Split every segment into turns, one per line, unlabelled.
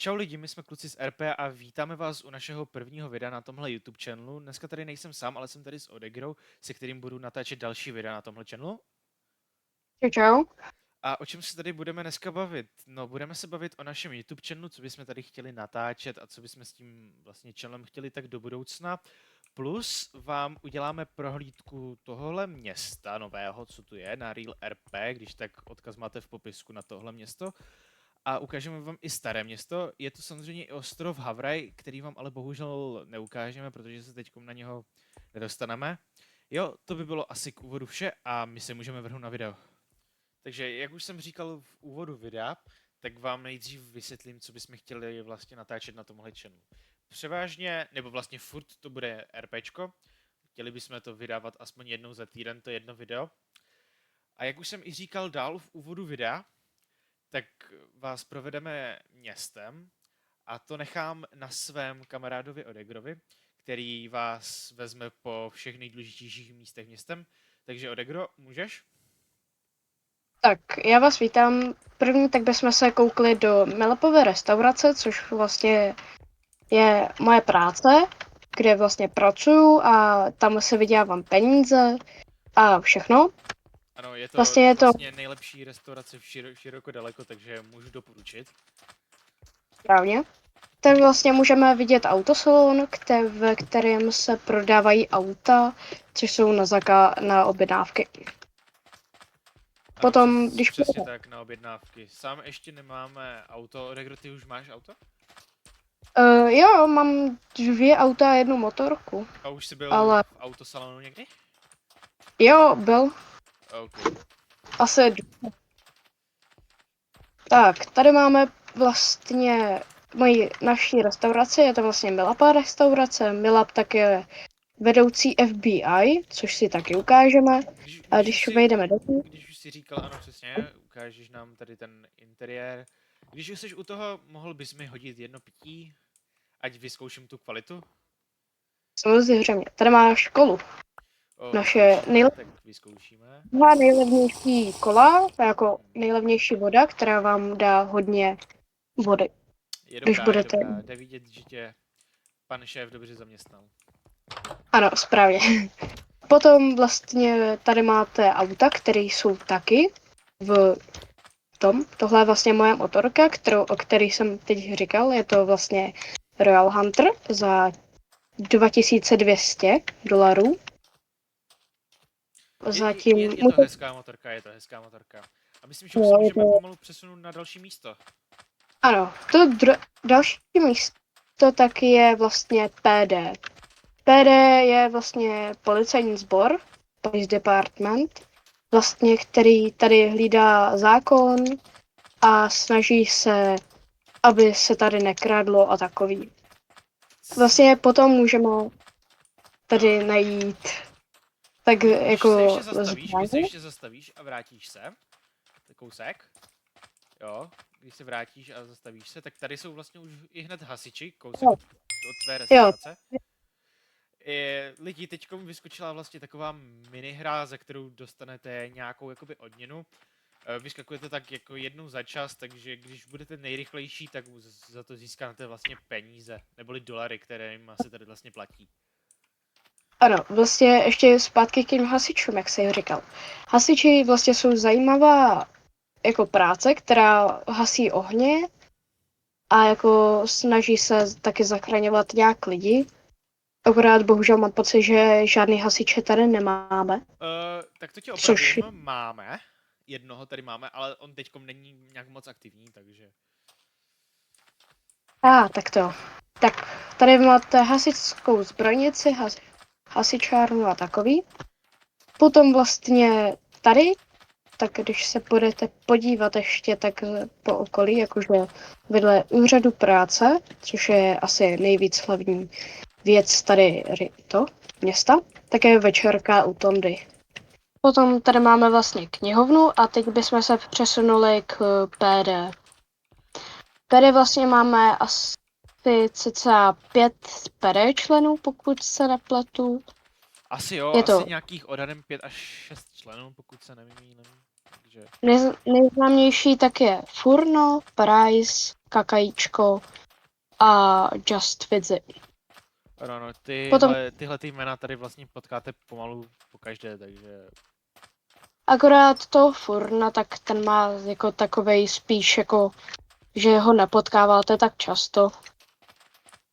Čau lidi, my jsme kluci z RP a vítáme vás u našeho prvního videa na tomhle YouTube channelu. Dneska tady nejsem sám, ale jsem tady s Odegrou, se kterým budu natáčet další videa na tomhle channelu.
Čau, čau.
A o čem se tady budeme dneska bavit? No, budeme se bavit o našem YouTube channelu, co bychom tady chtěli natáčet a co bychom s tím vlastně channelem chtěli tak do budoucna. Plus vám uděláme prohlídku tohohle města nového, co tu je, na Real RP, když tak odkaz máte v popisku na tohle město. A ukážeme vám i staré město. Je to samozřejmě i ostrov Havraj, který vám ale bohužel neukážeme, protože se teď na něho nedostaneme. Jo, to by bylo asi k úvodu vše a my se můžeme vrhnout na video. Takže jak už jsem říkal v úvodu videa, tak vám nejdřív vysvětlím, co bychom chtěli vlastně natáčet na tomhle channelu. Převážně, nebo vlastně furt to bude RPčko. Chtěli bychom to vydávat aspoň jednou za týden, to jedno video. A jak už jsem i říkal dál v úvodu videa, tak vás provedeme městem a to nechám na svém kamarádovi Odegrovi, který vás vezme po všech nejdůležitějších místech městem. Takže Odegro, můžeš?
Tak, já vás vítám. První tak bychom se koukli do Milepové restaurace, což vlastně je moje práce, kde vlastně pracuju a tam se vydělávám peníze a všechno.
Ano, je to
Vlastně
vlastně nejlepší restaurace v široko daleko, takže můžu doporučit.
správně. Tak vlastně můžeme vidět autosalon, ve kterém se prodávají auta, což jsou na objednávky.
Ano,
Potom, když
přesně tak, na objednávky. Sám ještě nemáme auto. Odegro, ty už máš auto?
jo, mám 2 auta a 1 motorku.
A už jsi byl
Ale
v autosalonu někdy?
jo, byl
OK.
asi. Tak, tady máme vlastně naší restauraci, je to vlastně Milapa restaurace. Milap tak je vedoucí FBI, což si taky ukážeme. A když vejdeme do ní.
Když už si říkal, ano přesně, ukážeš nám tady ten interiér. Když už jsi u toho, mohl bys mi hodit jedno pití, ať vyzkouším tu kvalitu?
Samozřejmě, tady má školu. Naše
tak vyzkoušíme.
nejlevnější kola, jako nejlevnější voda, která vám dá hodně vody.
Je
Když
dobrá,
budete.
je dobrá. Jde vidět, že tě pan šéf dobře zaměstnal.
Ano, správně. Potom vlastně tady máte auta, které jsou taky v tom. Tohle je vlastně moje motorka, o který jsem teď říkal. Je to vlastně Royal Hunter za $2200. Zatím
je to hezká motorka, je to hezká motorka. A myslím, že už se můžeme pomalu přesunout na další místo.
Ano, to další místo tak je vlastně PD. PD je vlastně policejní sbor, Police Department, vlastně, který tady hlídá zákon a snaží se, aby se tady nekradlo a takový. Vlastně potom můžeme tady najít tak
Když
jako
se ještě zastavíš a vrátíš se, kousek, jo, když se vrátíš a zastavíš se, tak tady jsou vlastně už i hned hasiči, kousek od tvé restaurace. Lidi, teďkom vyskočila vlastně taková minihra, za kterou dostanete nějakou jakoby odměnu. Vyskakujete tak jako jednou za čas, takže když budete nejrychlejší, tak za to získáte vlastně peníze, neboli dolary, které jim se tady vlastně platí.
Ano, vlastně ještě zpátky k těm hasičům, jak jsem říkal. Hasiči vlastně jsou zajímavá jako práce, která hasí ohně a jako snaží se taky zachraňovat nějak lidi. Akorát bohužel mám pocit, že žádný hasiče tady nemáme.
Tak to tě opravím, máme. Jednoho tady máme, ale on teďkom není nějak moc aktivní, takže...
Tak to. Tak, tady máte hasičskou zbrojnici, hasičárnu a takový. Potom vlastně tady, tak když se budete podívat ještě tak po okolí, jakože vedle úřadu práce, což je asi nejvíc hlavní věc tady to města, tak je večerka u Tondy. Potom tady máme vlastně knihovnu a teď bychom se přesunuli k PD. Tady vlastně máme asi cca 5 PD členů, pokud se nepletu.
Asi jo,
je to
asi nějakých odhadem 5 až 6 členů, pokud se nemýlím. Takže...
Nejznámější tak je Furno, Price, Kakajíčko a Just Visit.
Ano,
Potom
tyhle ty jména tady vlastně potkáte pomalu po každé, takže...
akorát to Furna, tak ten má jako takovej spíš jako, že ho nepotkáváte tak často,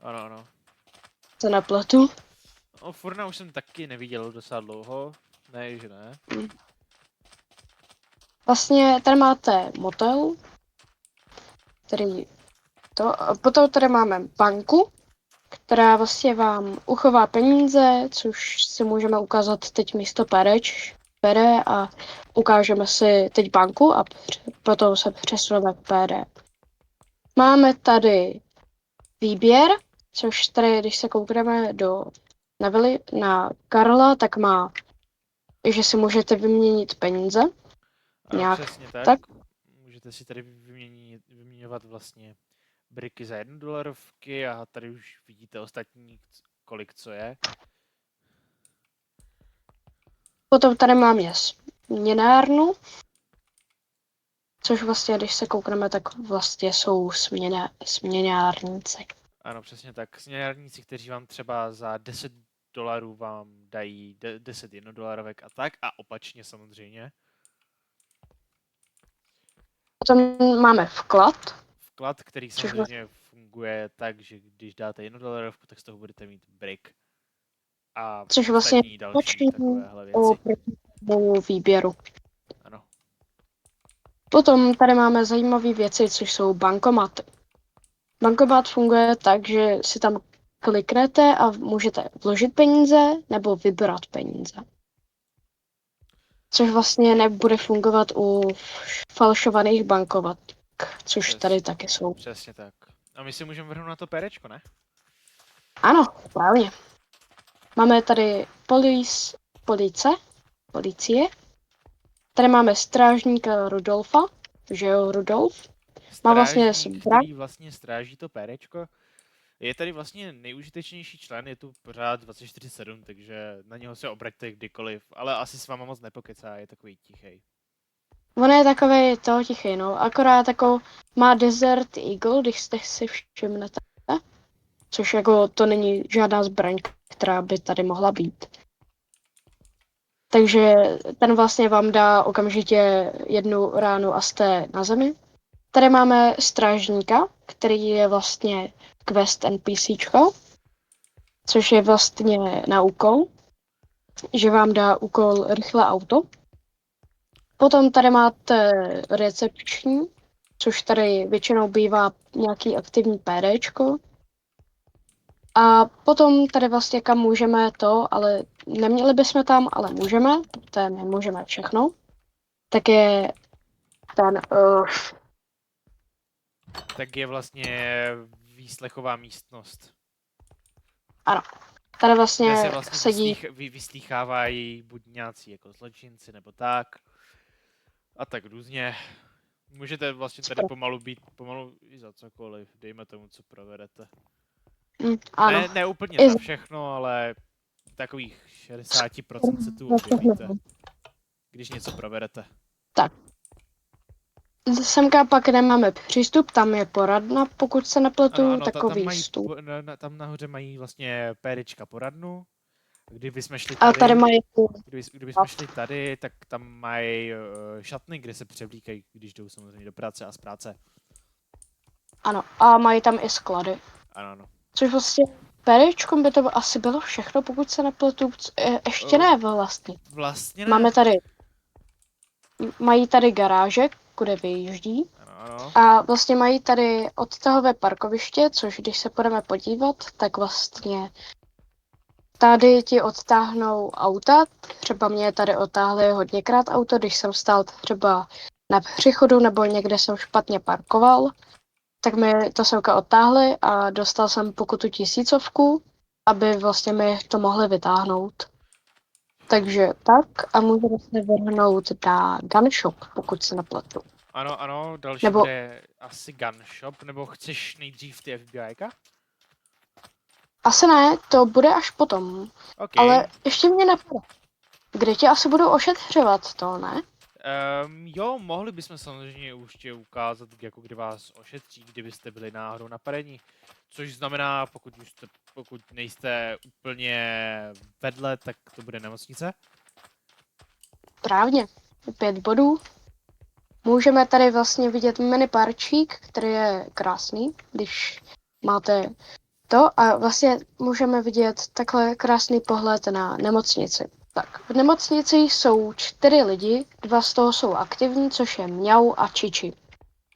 Ano.
se nepletu.
No, Furna už jsem taky neviděl docela dlouho. Ne, že ne.
Vlastně tady máte motel, který to, a potom tady máme banku, která vlastně vám uchová peníze, což si můžeme ukázat teď místo pere a ukážeme si teď banku a potom se přesuneme k pere. Máme tady výběr, což tady, když se koukneme na Karla, tak má, že si můžete vyměnit peníze.
Ano,
Nějak
přesně tak.
tak.
Můžete si tady vyměňovat vlastně briky za 1 dolarovky a tady už vidíte ostatní, kolik co je.
Potom tady máme směnárnu, což vlastně, když se koukneme, tak vlastně jsou směnárníci.
Ano, přesně tak. Směnárníci, kteří vám třeba za 10 dolarů vám dají 10 jednodolarovek a tak, a opačně samozřejmě.
Potom máme vklad.
Vklad, který samozřejmě funguje tak, že když dáte 1 dolarovku, tak z toho budete mít brick. A
Což vlastně
ostatní další takovéhle
o
věci.
výběru.
Ano.
Potom tady máme zajímavé věci, což jsou bankomaty. Bankomat funguje tak, že si tam kliknete a můžete vložit peníze nebo vybrat peníze. Což vlastně nebude fungovat u falšovaných bankomatek, což tady taky jsou.
Přesně tak. A my si můžeme vrhnout na to perečko, ne?
Ano, právě. Máme tady policie. Tady máme strážníka Rudolfa, že jo, Rudolf. Má vlastně
Strážník, který vlastně stráží to perečko. Je tady vlastně nejužitečnější člen, je tu pořád 24/7, takže na něho se obraťte kdykoliv, ale asi s váma moc nepokecá, je takový tichej.
On je takový toho tichý, no, akorát jako má Desert Eagle, když jste si všimnete, což jako to není žádná zbraň, která by tady mohla být. Takže ten vlastně vám dá okamžitě 1 ránu a jste na zemi. Tady máme strážníka, který je vlastně quest NPCčko, což je vlastně na úkol, že vám dá úkol rychle auto. Potom tady máte recepční, což tady většinou bývá nějaký aktivní PDčko. A potom tady vlastně kam můžeme to, ale neměli bychom tam, ale můžeme, protože my můžeme všechno. Tak je ten...
Tak je vlastně výslechová místnost.
Ano. Tady
Kde
vlastně
se vlastně
sedí...
vyslýchávají buď nějací jako zločinci nebo tak. A tak různě. Můžete vlastně tady pomalu i za cokoliv, dejme tomu, co provedete.
Ano.
Ne úplně za všechno, ale takových 60% se tu objevíte, když něco provedete.
Tak. Semka pak nemáme přístup, tam je poradna, pokud se nepletu,
ano,
takový stůl.
Tam nahoře mají vlastně pérička poradnu. Kdybychom šli
tady, a tady mají...
kdybychom šli tady, tak tam mají šatny, kde se převlíkají, když jdou samozřejmě do práce a z práce.
Ano, a mají tam i sklady.
Ano.
Což vlastně péričkom by to asi bylo všechno, pokud se nepletu. Ještě ne vlastně.
Vlastně ne.
Máme tady... Mají tady garáže, kde vyjíždí.
Ano.
A vlastně mají tady odtahové parkoviště, což když se budeme podívat, tak vlastně tady ti odtáhnou auta. Třeba mě tady odtáhli hodněkrát auto, když jsem stál třeba na přechodu nebo někde jsem špatně parkoval. Tak mi to semka odtáhli a dostal jsem pokutu 1000, aby vlastně mi to mohli vytáhnout. Takže tak a můžeme se vrhnout na gun shop, pokud se nepletu.
Ano, další bude asi gun shop, nebo chceš nejdřív ty FBIka?
Asi ne, to bude až potom.
Okay.
Ale ještě mě napadá, kde tě asi budou ošetřovat to, ne?
Jo, mohli bychom samozřejmě ještě ukázat, jako kdy vás ošetří, kdybyste byli náhodou napadeni. Což znamená, pokud nejste úplně vedle, tak to bude nemocnice.
Správně. 5 bodů. Můžeme tady vlastně vidět mini parčík, který je krásný, když máte to. A vlastně můžeme vidět takhle krásný pohled na nemocnici. Tak, v nemocnici jsou 4 lidi, 2 z toho jsou aktivní, což je Mňau a Čiči.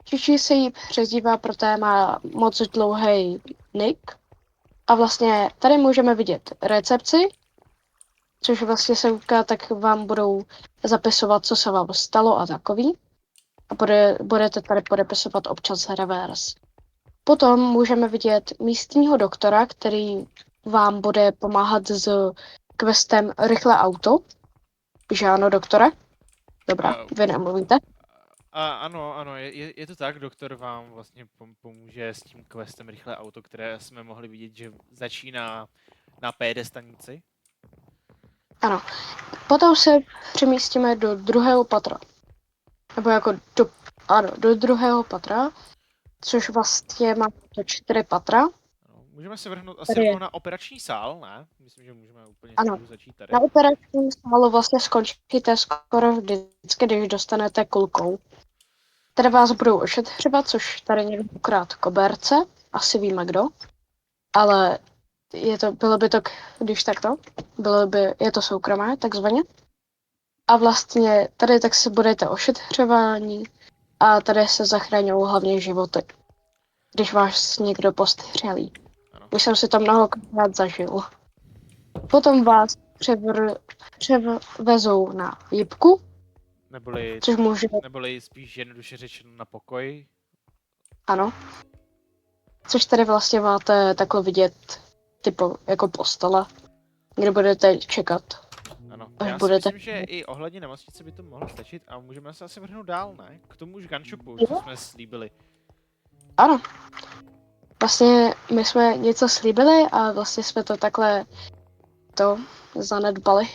Čiči se jí přezdívá, protože má moc dlouhý nick. A vlastně tady můžeme vidět recepci, což vlastně se uká, tak vám budou zapisovat, co se vám stalo a takový. A budete tady podepisovat občas revers. Potom můžeme vidět místního doktora, který vám bude pomáhat s questem Rychle auto. Že ano, doktore? Dobrá, vy nemluvíte.
Ano, je to tak, doktor vám vlastně pomůže s tím questem Rychlé auto, které jsme mohli vidět, že začíná na PD stanici.
Ano. Potom se přemístíme do druhého patra. Nebo jako do druhého patra, což vlastně má to 4 patra.
Ano, můžeme se vrhnout asi rovnou na operační sál, ne? Myslím, že můžeme úplně začít tady.
Na operačním sálu vlastně skončíte skoro vždycky, když dostanete kulkou. Tady vás budou ošetřovat, což tady někdo ukrát koberce, asi víme kdo, ale bylo by to, když takto, je to soukromé, takzvaně. A vlastně tady tak se budete ošetřování a tady se zachraňují hlavně životy, když vás někdo postřelí. Už jsem si to mnohokrát zažil. Potom vás převezou na jipku,
neboli spíš jednoduše řečeno na pokoj.
Ano. Což tady vlastně máte takhle vidět typu jako postele, kde budete čekat.
Ano, já si myslím, že i ohledně nemocnice by to mohlo stačit a můžeme se asi vrhnout dál, ne? K tomu už gunshopu, co jsme slíbili.
Ano. Vlastně my jsme něco slíbili a vlastně jsme to takhle zanedbali.